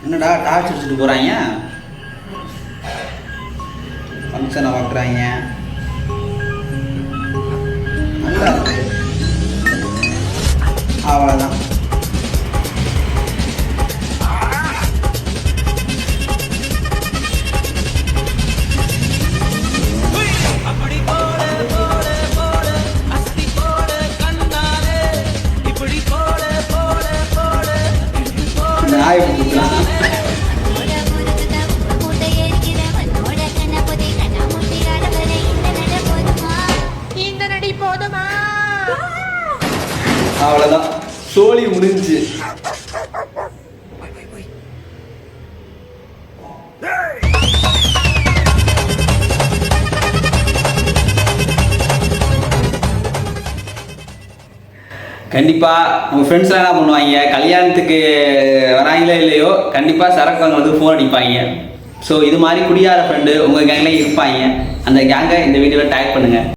என்னடா டார்ச் எடுத்துட்டு போகிறாங்க, ஃபங்க்ஷனை பார்க்குறாங்க. நல்லா இருக்கு. அவ்வளோதான். நாய் கொடுக்கலாம். அவ்வளோதான், சோழி முடிஞ்சு. கண்டிப்பாக நம்ம ஃப்ரெண்ட்ஸ்லாம் என்ன பண்ணுவாங்க, கல்யாணத்துக்கு வராங்களோ இல்லையோ கண்டிப்பாக சரக்கு அவங்க வந்து ஃபோன் அடிப்பாங்க. ஸோ இது மாதிரி குடியார ஃப்ரெண்டு உங்கள் கேங்கில் இருப்பாங்க. அந்த கேங்கை இந்த வீடியோவில் டேக் பண்ணுங்கள்.